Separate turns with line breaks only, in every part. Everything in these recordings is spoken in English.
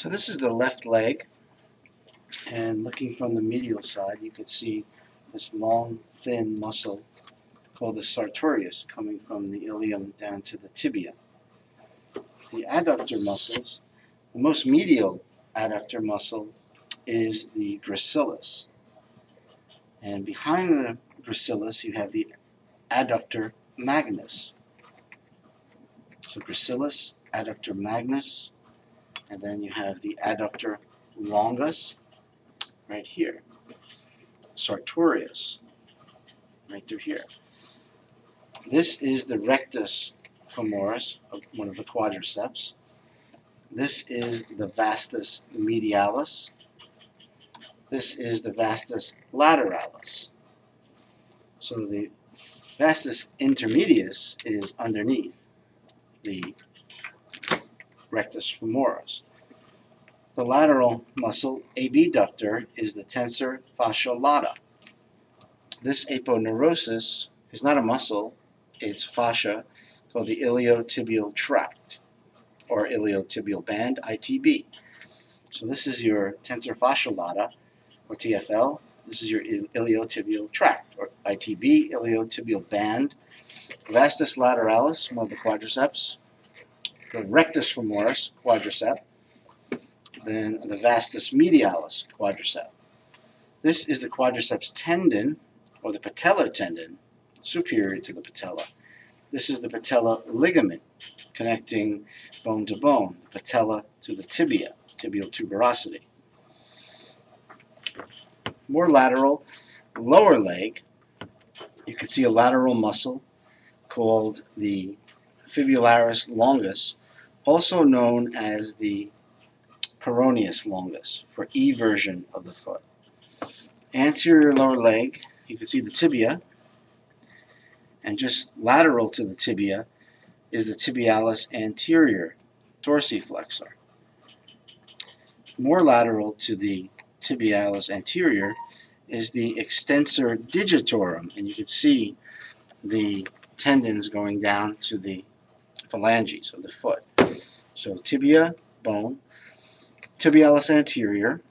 So this is the left leg, and looking from the medial side, you can see this long, thin muscle called the sartorius coming from the ilium down to the tibia. The adductor muscles, the most medial adductor muscle is the gracilis. And behind the gracilis, you have the adductor magnus. So gracilis, adductor magnus, and then you have the adductor longus right here. Sartorius right through here. This is the rectus femoris, one of the quadriceps. This is the vastus medialis. This is the vastus lateralis. So the vastus intermedius is underneath the rectus femoris. The lateral muscle abductor is the tensor fasciae lata. This aponeurosis is not a muscle, it's fascia called the iliotibial tract or iliotibial band, ITB. So this is your tensor fasciae lata or TFL. This is your iliotibial tract or ITB, iliotibial band. Vastus lateralis, one of the quadriceps. The rectus femoris, quadricep. Then the vastus medialis, quadricep. This is the quadriceps tendon, or the patellar tendon, superior to the patella. This is the patella ligament, connecting bone to bone, the patella to the tibia, tibial tuberosity. More lateral, lower leg, you can see a lateral muscle called the fibularis longus, also known as the peroneus longus, for E version of the foot. Anterior lower leg, you can see the tibia, and just lateral to the tibia is the tibialis anterior dorsiflexor. More lateral to the tibialis anterior is the extensor digitorum, and you can see the tendons going down to the phalanges of the foot. So tibia, bone, tibialis anterior,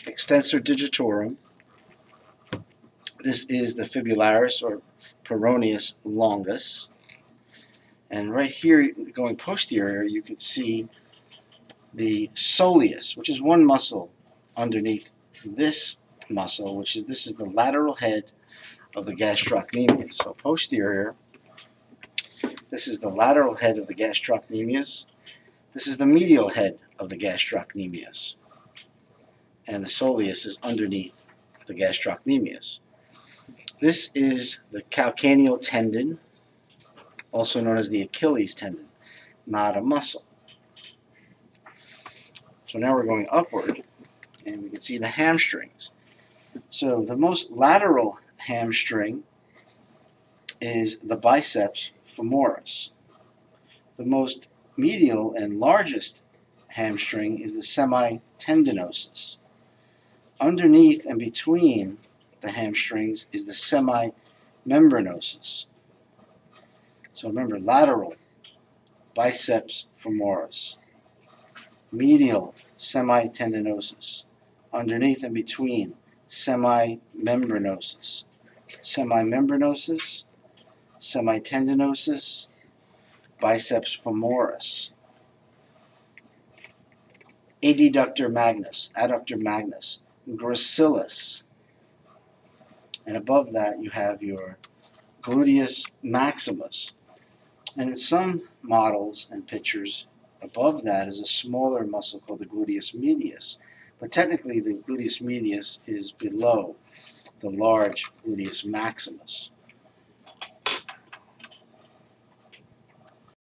extensor digitorum. This is the fibularis or peroneus longus. And right here, going posterior, you can see the soleus, which is one muscle underneath this muscle, this is the lateral head of the gastrocnemius. So posterior, this is the lateral head of the gastrocnemius. This is the medial head of the gastrocnemius. And the soleus is underneath the gastrocnemius. This is the calcaneal tendon, also known as the Achilles tendon, not a muscle. So now we're going upward, and we can see the hamstrings. So the most lateral hamstring is the biceps femoris. The most medial and largest hamstring is the semitendinosus. Underneath and between the hamstrings is the semimembranosus. So remember, lateral, biceps femoris. Medial, semitendinosus. Underneath and between, semimembranosus. Semimembranosus, semitendinosus, biceps femoris. Adductor magnus, adductor magnus, gracilis. And above that you have your gluteus maximus. And in some models and pictures, above that is a smaller muscle called the gluteus medius. But technically the gluteus medius is below the large gluteus maximus.